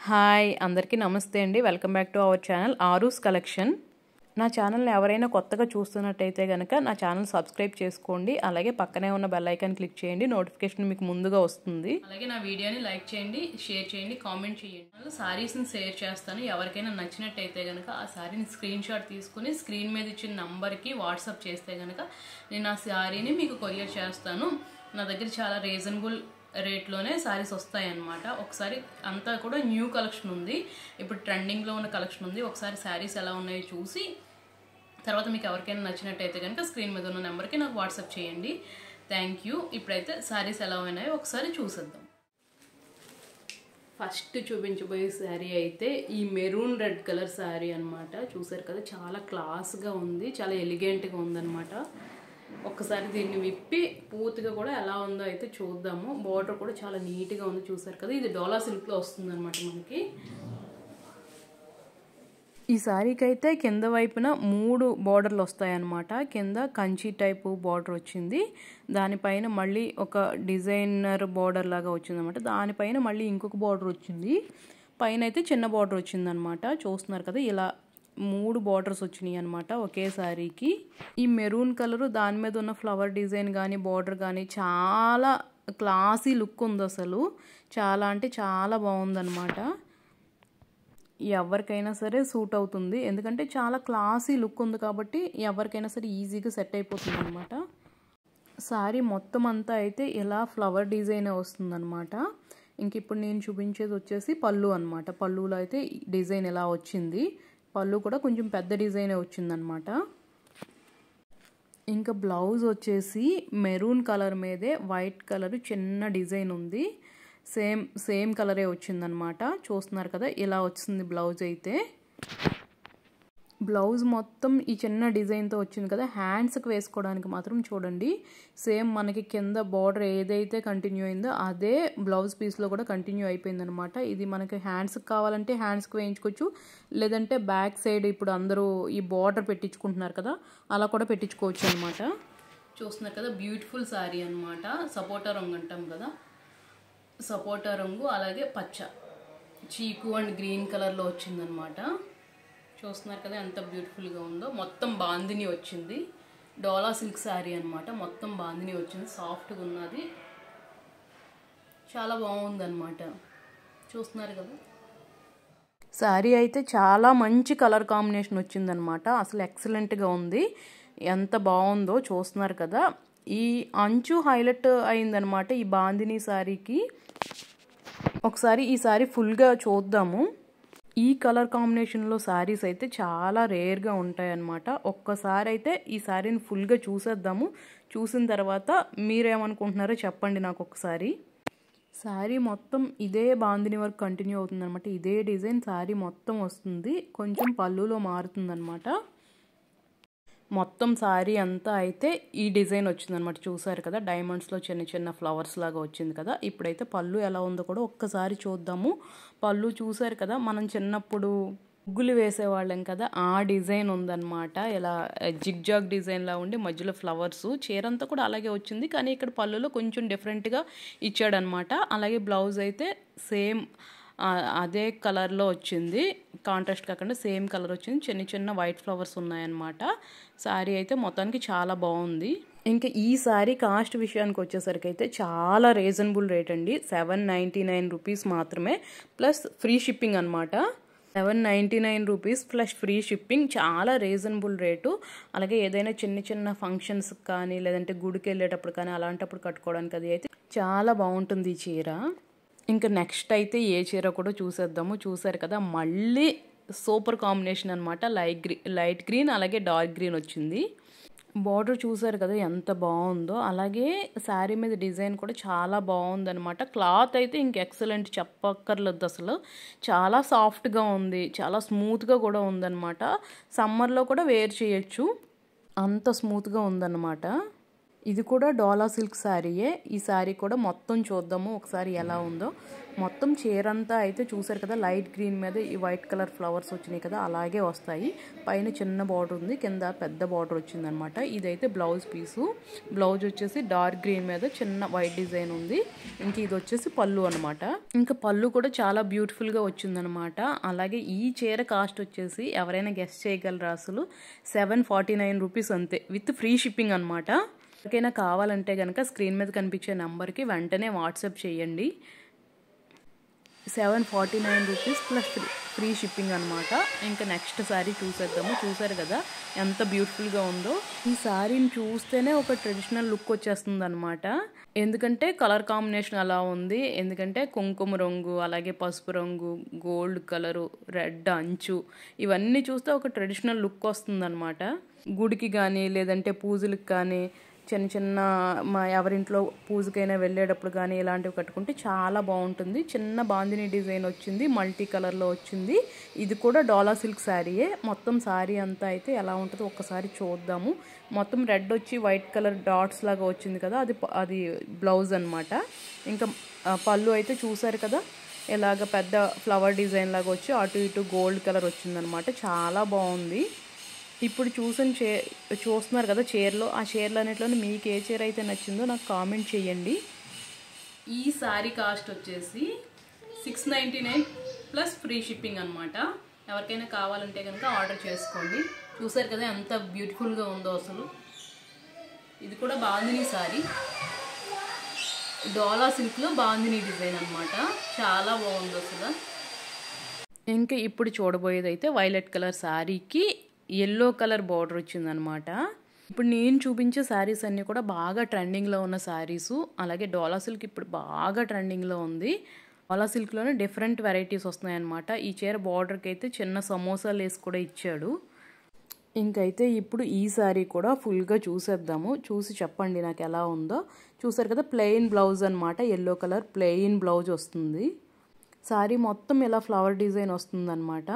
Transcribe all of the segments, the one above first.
Hi అందరికీ నమస్తే అండి. Welcome back to our channel ఆరూస్ కలెక్షన్. నా ఛానల్ని ఎవరైనా కొత్తగా చూస్తున్నట్టయితే కనుక నా ఛానల్ సబ్స్క్రైబ్ చేసుకోండి. అలాగే పక్కనే ఉన్న బెల్ ఐకాన్ క్లిక్ చేయండి, నోటిఫికేషన్ మీకు ముందుగా వస్తుంది. అలాగే నా వీడియోని లైక్ చేయండి, షేర్ చేయండి, కామెంట్ చేయండి. సారీస్ని షేర్ చేస్తాను. ఎవరికైనా నచ్చినట్టయితే కనుక ఆ సారీని స్క్రీన్ షాట్ తీసుకుని స్క్రీన్ మీద ఇచ్చిన నంబర్కి వాట్సాప్ చేస్తే కనుక నేను ఆ సారీని మీకు కొరియర్ చేస్తాను. నా దగ్గర చాలా రీజనబుల్ రేట్లోనే శారీస్ వస్తాయి అన్నమాట. ఒకసారి అంతా కూడా న్యూ కలెక్షన్ ఉంది, ఇప్పుడు ట్రెండింగ్లో ఉన్న కలెక్షన్ ఉంది. ఒకసారి శారీస్ ఎలా ఉన్నాయో చూసి తర్వాత మీకు ఎవరికైనా నచ్చినట్టయితే కనుక స్క్రీన్ మీద ఉన్న నెంబర్కి నాకు వాట్సాప్ చేయండి. Thank you. ఇప్పుడైతే శారీస్ ఎలా ఉన్నాయో ఒకసారి చూసేద్దాం. ఫస్ట్ చూపించబోయే శారీ అయితే ఈ మెరూన్ రెడ్ కలర్ శారీ అనమాట. చూసారు కదా, చాలా క్లాస్గా ఉంది, చాలా ఎలిగెంట్గా ఉందన్నమాట. ఒక్కసారి దీన్ని విప్పి పూర్తిగా కూడా ఎలా ఉందో అయితే చూద్దాము. బార్డర్ కూడా చాలా నీట్గా ఉంది, చూసారు కదా. ఇది డోలా సిల్క్లో వస్తుంది అనమాట మనకి. ఈ శారీకి అయితే కింద వైపున 3 బార్డర్లు వస్తాయన్నమాట. కింద కంచి టైపు బార్డర్ వచ్చింది, దానిపైన మళ్ళీ ఒక డిజైనర్ బార్డర్ లాగా వచ్చిందనమాట. దానిపైన మళ్ళీ ఇంకొక బార్డర్ వచ్చింది, పైన అయితే చిన్న బార్డర్ వచ్చిందనమాట. చూస్తున్నారు కదా, ఇలా 3 బార్డర్స్ వచ్చినాయి అనమాట ఒకే శారీకి. ఈ మెరూన్ కలరు దాని మీద ఉన్న ఫ్లవర్ డిజైన్ కానీ బార్డర్ కానీ చాలా క్లాసీ లుక్ ఉంది అసలు. చాలా అంటే చాలా బాగుందన్నమాట. ఎవరికైనా సరే సూట్ అవుతుంది, ఎందుకంటే చాలా క్లాసీ లుక్ ఉంది కాబట్టి ఎవరికైనా సరే ఈజీగా సెట్ అయిపోతుంది అనమాట. శారీ మొత్తం అంతా అయితే ఇలా ఫ్లవర్ డిజైన్ వస్తుందన్నమాట. ఇంక ఇప్పుడు నేను చూపించేది వచ్చేసి పళ్ళు అనమాట. పళ్ళులో అయితే డిజైన్ ఇలా వచ్చింది. పళ్ళు కూడా కొంచెం పెద్ద డిజైన్ వచ్చిందనమాట. ఇంకా బ్లౌజ్ వచ్చేసి మెరూన్ కలర్ మీదే వైట్ కలర్ చిన్న డిజైన్ ఉంది. సేమ్ కలరే వచ్చిందనమాట. చూస్తున్నారు కదా, ఇలా వచ్చింది బ్లౌజ్ అయితే. బ్లౌజ్ మొత్తం ఈ చిన్న డిజైన్తో వచ్చింది కదా. హ్యాండ్స్కి వేసుకోవడానికి మాత్రం చూడండి, సేమ్ మనకి కింద బార్డర్ ఏదైతే కంటిన్యూ అయిందో అదే బ్లౌజ్ పీస్లో కూడా కంటిన్యూ అయిపోయిందనమాట. ఇది మనకి హ్యాండ్స్కి కావాలంటే హ్యాండ్స్కి వేయించుకోవచ్చు, లేదంటే బ్యాక్ సైడ్ ఇప్పుడు అందరూ ఈ బార్డర్ పెట్టించుకుంటున్నారు కదా, అలా కూడా పెట్టించుకోవచ్చు అనమాట. చూస్తున్నారు కదా, బ్యూటిఫుల్ శారీ అనమాట. సపోటా రంగు అంటాం కదా, సపోటా రంగు అలాగే పచ్చ, చీకు అండ్ గ్రీన్ కలర్లో వచ్చిందనమాట. చూస్తున్నారు కదా ఎంత బ్యూటిఫుల్గా ఉందో. మొత్తం బాందిని వచ్చింది, డోలా సిల్క్ శారీ అనమాట. మొత్తం బాందిని వచ్చింది, సాఫ్ట్గా ఉన్నది, చాలా బాగుందన్నమాట. చూస్తున్నారు కదా, శారీ అయితే చాలా మంచి కలర్ కాంబినేషన్ వచ్చిందనమాట. అసలు ఎక్సలెంట్గా ఉంది, ఎంత బాగుందో చూస్తున్నారు కదా. ఈ అంచు హైలైట్ అయిందనమాట ఈ బాందిని శారీకి. ఒకసారి ఈ శారీ ఫుల్గా చూద్దాము. ఈ కలర్ కాంబినేషన్లో శారీస్ అయితే చాలా రేర్గా ఉంటాయన్నమాట. ఒక్కసారి అయితే ఈ శారీని ఫుల్గా చూసేద్దాము. చూసిన తర్వాత మీరేమనుకుంటున్నారో చెప్పండి నాకు ఒకసారి. శారీ మొత్తం ఇదే బాందిని వర్క్ కంటిన్యూ అవుతుందన్నమాట. ఇదే డిజైన్ శారీ మొత్తం వస్తుంది, కొంచెం పళ్ళులో మారుతుందన్నమాట. మొత్తం శారీ అంతా అయితే ఈ డిజైన్ వచ్చిందనమాట. చూసారు కదా, డైమండ్స్లో చిన్న చిన్న ఫ్లవర్స్ లాగా వచ్చింది కదా. ఇప్పుడైతే పళ్ళు ఎలా ఉందో కూడా ఒక్కసారి చూద్దాము. పళ్ళు చూసారు కదా, మనం చిన్నప్పుడు ముగ్గులు వేసేవాళ్ళం కదా, ఆ డిజైన్ ఉందన్నమాట. ఇలా జిగ్జాగ్ డిజైన్లా ఉండి మధ్యలో ఫ్లవర్స్. చీరంతా కూడా అలాగే వచ్చింది, కానీ ఇక్కడ పళ్ళులో కొంచెం డిఫరెంట్గా ఇచ్చాడనమాట. అలాగే బ్లౌజ్ అయితే సేమ్ అదే కలర్లో వచ్చింది, కాంట్రాస్ట్ కాకుండా సేమ్ కలర్ వచ్చింది. చిన్న చిన్న వైట్ ఫ్లవర్స్ ఉన్నాయన్నమాట. శారీ అయితే మొత్తానికి చాలా బాగుంది. ఇంకా ఈ శారీ కాస్ట్ విషయానికి వచ్చేసరికి అయితే చాలా రీజనబుల్ రేట్ అండి. 799 రూపీస్ మాత్రమే, ప్లస్ ఫ్రీ షిప్పింగ్ అనమాట. 799 రూపీస్ ప్లస్ ఫ్రీ షిప్పింగ్, చాలా రీజనబుల్ రేటు. అలాగే ఏదైనా చిన్న చిన్న ఫంక్షన్స్ కానీ లేదంటే గుడికి వెళ్ళేటప్పుడు కానీ అలాంటప్పుడు కట్టుకోవడానికి అది అయితే చాలా బాగుంటుంది ఈ చీర. ఇంకా నెక్స్ట్ అయితే ఏ చీర కూడా చూసేద్దాము. చూసారు కదా, మళ్ళీ సూపర్ కాంబినేషన్ అనమాట. లైట్ గ్రీన్ అలాగే డార్క్ గ్రీన్ వచ్చింది. బార్డర్ చూసారు కదా ఎంత బాగుందో. అలాగే శారీ మీద డిజైన్ కూడా చాలా బాగుందనమాట. క్లాత్ అయితే ఇంక ఎక్సలెంట్, చెప్పక్కర్లేదు అసలు. చాలా సాఫ్ట్గా ఉంది, చాలా స్మూత్గా కూడా ఉందన్నమాట. సమ్మర్లో కూడా వేర్ చేయొచ్చు, అంత స్మూత్గా ఉందన్నమాట. ఇది కూడా డోలా సిల్క్ శారీయే. ఈ శారీ కూడా మొత్తం చూద్దాము ఒకసారి ఎలా ఉందో. మొత్తం చీర అంతా అయితే చూసారు కదా, లైట్ గ్రీన్ మీద ఈ వైట్ కలర్ ఫ్లవర్స్ వచ్చినాయి కదా, అలాగే వస్తాయి. పైన చిన్న బార్డర్ ఉంది, కింద పెద్ద బార్డర్ వచ్చిందనమాట. ఇదైతే బ్లౌజ్ పీసు. బ్లౌజ్ వచ్చేసి డార్క్ గ్రీన్ మీద చిన్న వైట్ డిజైన్ ఉంది. ఇంక ఇది వచ్చేసి పళ్ళు అనమాట. ఇంకా పళ్ళు కూడా చాలా బ్యూటిఫుల్గా వచ్చిందనమాట. అలాగే ఈ చీర కాస్ట్ వచ్చేసి ఎవరైనా గెస్ట్ చేయగలరా అసలు 749 రూపీస్ అంతే, విత్ ఫ్రీ షిప్పింగ్ అనమాట. ఎవరికైనా కావాలంటే కనుక స్క్రీన్ మీద కనిపించే నెంబర్కి వెంటనే వాట్సాప్ చేయండి. 749 రూపీస్ ప్లస్ ఫ్రీ షిప్పింగ్ అనమాట. ఇంకా నెక్స్ట్ శారీ చూసేద్దాము. చూసారు కదా ఎంత బ్యూటిఫుల్గా ఉందో. ఈ శారీని చూస్తేనే ఒక ట్రెడిషనల్ లుక్ వచ్చేస్తుంది అనమాట. ఎందుకంటే కలర్ కాంబినేషన్ అలా ఉంది. ఎందుకంటే కుంకుమ రంగు, అలాగే పసుపు రంగు, గోల్డ్ కలరు, రెడ్ అంచు, ఇవన్నీ చూస్తే ఒక ట్రెడిషనల్ లుక్ వస్తుంది అనమాట. గుడికి కానీ లేదంటే పూజలకు కానీ చిన్న చిన్న ఎవరింట్లో పూజకైనా వెళ్ళేటప్పుడు కానీ ఇలాంటివి కట్టుకుంటే చాలా బాగుంటుంది. చిన్న బాందిని డిజైన్ వచ్చింది, మల్టీ కలర్లో వచ్చింది. ఇది కూడా డోలా సిల్క్ శారీయే. మొత్తం శారీ అంతా అయితే ఎలా ఉంటుందో ఒక్కసారి చూద్దాము. మొత్తం రెడ్ వచ్చి వైట్ కలర్ డాట్స్ లాగా వచ్చింది కదా, అది బ్లౌజ్ అనమాట. ఇంకా పళ్ళు అయితే చూసారు కదా, ఇలాగ పెద్ద ఫ్లవర్ డిజైన్ లాగా వచ్చి అటు ఇటు గోల్డ్ కలర్ వచ్చిందనమాట. చాలా బాగుంది. ఇప్పుడు చూస్తున్నారు కదా చీరలో, ఆ చీరలు అన్నింటిలో మీకు ఏ చీర అయితే నచ్చిందో నాకు కామెంట్ చేయండి. ఈ శారీ కాస్ట్ వచ్చేసి 699 ప్లస్ ఫ్రీ షిప్పింగ్ అనమాట. ఎవరికైనా కావాలంటే కనుక ఆర్డర్ చేసుకోండి. చూసారు కదా ఎంత బ్యూటిఫుల్గా ఉందో అసలు. ఇది కూడా బాందిని శారీ, డోలా సిల్క్లో బాందిని డిజైన్ అనమాట. చాలా బాగుంది అసలు. ఇంకా ఇప్పుడు చూడబోయేది అయితే వైలెట్ కలర్ శారీకి ఎల్లో కలర్ బార్డర్ వచ్చిందనమాట. ఇప్పుడు నేను చూపించే శారీస్ అన్నీ కూడా బాగా ట్రెండింగ్లో ఉన్న శారీసు. అలాగే డోలా సిల్క్ ఇప్పుడు బాగా ట్రెండింగ్లో ఉంది. డోలా సిల్క్లోనే డిఫరెంట్ వెరైటీస్ వస్తున్నాయి అనమాట. ఈ చీర బార్డర్కి అయితే చిన్న సమోసా లేస్ కూడా ఇచ్చాడు. ఇంకైతే ఇప్పుడు ఈ శారీ కూడా ఫుల్గా చూసేద్దాము. చూసి చెప్పండి నాకు ఎలా ఉందో. చూసారు కదా ప్లెయిన్ బ్లౌజ్ అనమాట, ఎల్లో కలర్ ప్లెయిన్ బ్లౌజ్ వస్తుంది. శారీ మొత్తం ఇలా ఫ్లవర్ డిజైన్ వస్తుందన్నమాట.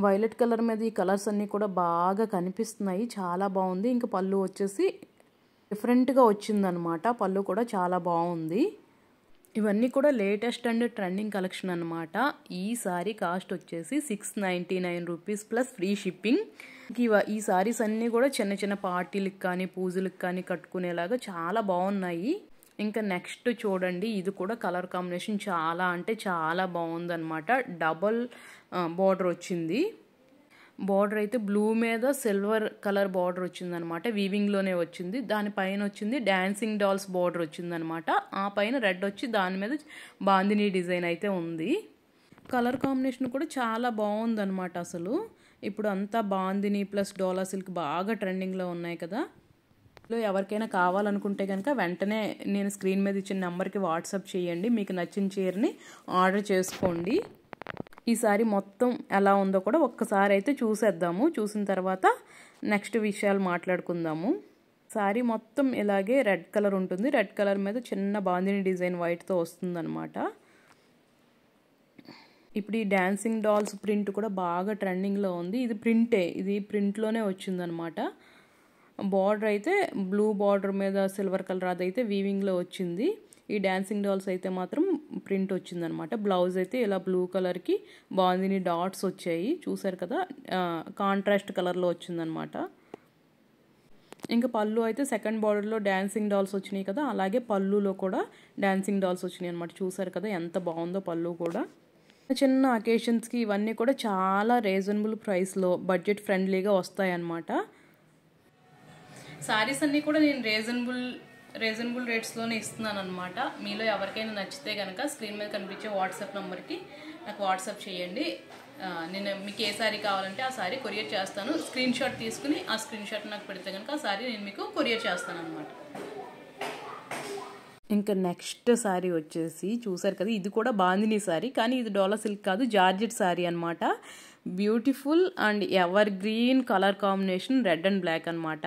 వైలెట్ కలర్ మీద ఈ కలర్స్ అన్నీ కూడా బాగా కనిపిస్తున్నాయి. చాలా బాగుంది. ఇంకా పళ్ళు వచ్చేసి డిఫరెంట్గా వచ్చిందనమాట. పళ్ళు కూడా చాలా బాగుంది. ఇవన్నీ కూడా లేటెస్ట్ అండ్ ట్రెండింగ్ కలెక్షన్ అనమాట. ఈ శారీ కాస్ట్ వచ్చేసి 699 రూపీస్ ప్లస్ ఫ్రీ షిప్పింగ్. ఈ శారీస్ అన్నీ కూడా చిన్న చిన్న పార్టీలకు కానీ పూజలకు కానీ కట్టుకునేలాగా చాలా బాగున్నాయి. ఇంకా నెక్స్ట్ చూడండి, ఇది కూడా కలర్ కాంబినేషన్ చాలా అంటే చాలా బాగుందన్నమాట. డబల్ బార్డర్ వచ్చింది. బార్డర్ అయితే బ్లూ మీద సిల్వర్ కలర్ బార్డర్ వచ్చిందనమాట. వీవింగ్లోనే వచ్చింది. దానిపైన వచ్చింది డాన్సింగ్ డాల్స్ బార్డర్ వచ్చిందనమాట. ఆ పైన రెడ్ వచ్చి దాని మీద బాందిని డిజైన్ అయితే ఉంది. కలర్ కాంబినేషన్ కూడా చాలా బాగుందన్నమాట అసలు. ఇప్పుడు అంతా బాందిని ప్లస్ డోలా సిల్క్ బాగా ట్రెండింగ్లో ఉన్నాయి కదా. ఎవరికైనా కావాలనుకుంటే కనుక వెంటనే నేను స్క్రీన్ మీద ఇచ్చిన నెంబర్కి వాట్సాప్ చేయండి. మీకు నచ్చిన చీరని ఆర్డర్ చేసుకోండి. ఈ సారీ మొత్తం ఎలా ఉందో కూడా ఒక్కసారి అయితే చూసేద్దాము. చూసిన తర్వాత నెక్స్ట్ విషయాలు మాట్లాడుకుందాము. సారీ మొత్తం ఇలాగే రెడ్ కలర్ ఉంటుంది. రెడ్ కలర్ మీద చిన్న బాందిని డిజైన్ వైట్తో వస్తుందన్నమాట. ఇప్పుడు ఈ డాన్సింగ్ డాల్స్ ప్రింట్ కూడా బాగా ట్రెండింగ్లో ఉంది. ఇది ప్రింటే, ఇది ప్రింట్లోనే వచ్చిందనమాట. బార్డర్ అయితే బ్లూ బార్డర్ మీద సిల్వర్ కలర్ అదైతే వీవింగ్లో వచ్చింది. ఈ డాన్సింగ్ డాల్స్ అయితే మాత్రం ప్రింట్ వచ్చిందనమాట. బ్లౌజ్ అయితే ఇలా బ్లూ కలర్కి బాందిని డాట్స్ వచ్చాయి. చూసారు కదా, కాంట్రాస్ట్ కలర్లో వచ్చిందనమాట. ఇంకా పళ్ళు అయితే సెకండ్ బార్డర్లో డాన్సింగ్ డాల్స్ వచ్చినాయి కదా, అలాగే పళ్ళులో కూడా డాన్సింగ్ డాల్స్ వచ్చినాయి అనమాట. చూసారు కదా ఎంత బాగుందో పళ్ళు కూడా. చిన్న అకేషన్స్కి ఇవన్నీ కూడా చాలా రీజనబుల్ ప్రైస్లో బడ్జెట్ ఫ్రెండ్లీగా వస్తాయన్నమాట. శారీస్ అన్నీ కూడా నేను రీజనబుల్ రేట్స్లోనే ఇస్తున్నాను అనమాట. మీలో ఎవరికైనా నచ్చితే కనుక స్క్రీన్ మీద కనిపించే వాట్సాప్ నెంబర్కి నాకు వాట్సాప్ చేయండి. నేను మీకు ఏ శారీ కావాలంటే ఆ శారీ కొరియర్ చేస్తాను. స్క్రీన్ షాట్ తీసుకుని ఆ స్క్రీన్ షాట్ నాకు పెడితే కనుక ఆ శారీ నేను మీకు కొరియర్ చేస్తాను అనమాట. ఇంకా నెక్స్ట్ శారీ వచ్చేసి చూసారు కదా, ఇది కూడా బాందిని శారీ, కానీ ఇది డోలా సిల్క్ కాదు, జార్జెట్ శారీ అనమాట. Beautiful and evergreen colour combination, red and black అనమాట.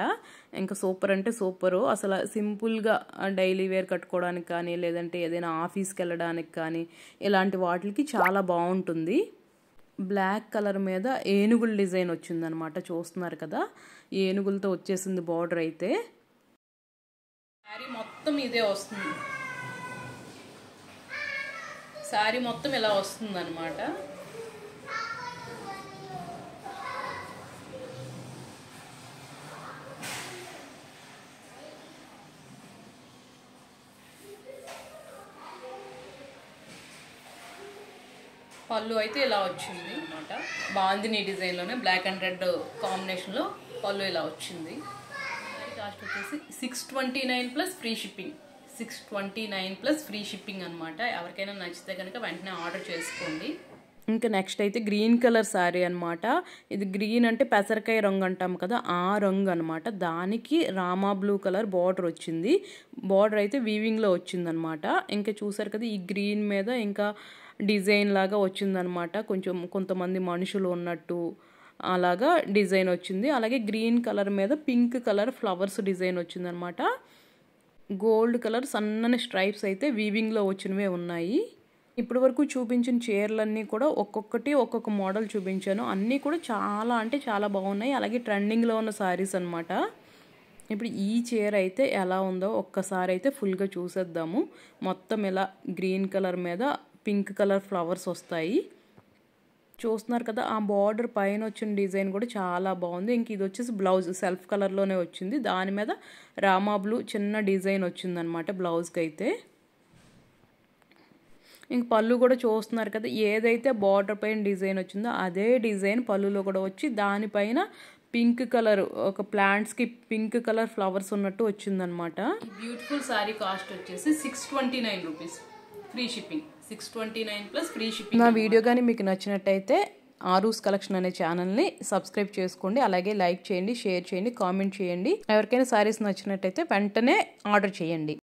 ఇంకా సూపర్ అంటే సూపరు. అసలు సింపుల్గా డైలీ వేర్ కట్టుకోవడానికి కానీ లేదంటే ఏదైనా ఆఫీస్కి వెళ్ళడానికి కానీ ఇలాంటి వాటికి చాలా బాగుంటుంది. బ్లాక్ కలర్ మీద ఏనుగుల డిజైన్ వచ్చిందనమాట. చూస్తున్నారు కదా, ఏనుగులతో వచ్చేసింది బార్డర్ అయితే. శారీ మొత్తం ఇదే వస్తుంది. శారీ మొత్తం ఇలా వస్తుంది అన్నమాట. పళ్ళు అయితే ఇలా వచ్చింది అన్నమాట. బాందిని డిజైన్లోనే బ్లాక్ అండ్ రెడ్ కాంబినేషన్లో పళ్ళు ఇలా వచ్చింది. కాస్ట్ వచ్చేసి 629 plus free shipping. 629 plus free shipping అనమాట. ఎవరికైనా నచ్చితే కనుక వెంటనే ఆర్డర్ చేసుకోండి. ఇంకా నెక్స్ట్ అయితే గ్రీన్ కలర్ శారీ అనమాట. ఇది గ్రీన్ అంటే పెసరకాయ రంగు అంటాం కదా, ఆ రంగు అనమాట. దానికి రామా బ్లూ కలర్ బార్డర్ వచ్చింది. బార్డర్ అయితే వీవింగ్లో వచ్చిందనమాట. ఇంకా చూసారు కదా, ఈ గ్రీన్ మీద ఇంకా డిజైన్ లాగా వచ్చిందనమాట. కొంతమంది మనుషులు ఉన్నట్టు అలాగా డిజైన్ వచ్చింది. అలాగే గ్రీన్ కలర్ మీద పింక్ కలర్ ఫ్లవర్స్ డిజైన్ వచ్చిందనమాట. గోల్డ్ కలర్ సన్నని స్ట్రైప్స్ అయితే వీవింగ్లో వచ్చినవే ఉన్నాయి. ఇప్పటి వరకు చూపించిన చీరలన్నీ కూడా ఒక్కొక్కటి ఒక్కొక్క మోడల్ చూపించాను. అన్నీ కూడా చాలా అంటే చాలా బాగున్నాయి. అలాగే ట్రెండింగ్లో ఉన్న శారీస్ అనమాట. ఇప్పుడు ఈ చీర అయితే ఎలా ఉందో ఒక్కసారి అయితే ఫుల్గా చూసేద్దాము. మొత్తం ఇలా గ్రీన్ కలర్ మీద పింక్ కలర్ ఫ్లవర్స్ వస్తాయి. చూస్తున్నారు కదా, ఆ బార్డర్ పైన వచ్చిన డిజైన్ కూడా చాలా బాగుంది. ఇంక ఇది వచ్చేసి బ్లౌజ్ సెల్ఫ్ కలర్లోనే వచ్చింది. దాని మీద రామా బ్లూ చిన్న డిజైన్ వచ్చిందనమాట బ్లౌజ్కి అయితే. ఇంక పళ్ళు కూడా చూస్తున్నారు కదా, ఏదైతే బార్డర్ పైన డిజైన్ వచ్చిందో అదే డిజైన్ పళ్ళులో కూడా వచ్చి దానిపైన పింక్ కలర్ ఒక ప్లాంట్స్కి పింక్ కలర్ ఫ్లవర్స్ ఉన్నట్టు వచ్చిందనమాట. బ్యూటిఫుల్ శారీ కాస్ట్ వచ్చేసి 629 rupees free shipping. 629 plus free shipping. నా వీడియో కానీ మీకు నచ్చినట్టయితే ఆరూస్ కలెక్షన్ అనే ఛానల్ని సబ్స్క్రైబ్ చేసుకోండి. అలాగే లైక్ చేయండి, షేర్ చేయండి, కామెంట్ చేయండి. ఎవరికైనా శారీస్ నచ్చినట్టయితే వెంటనే ఆర్డర్ చేయండి.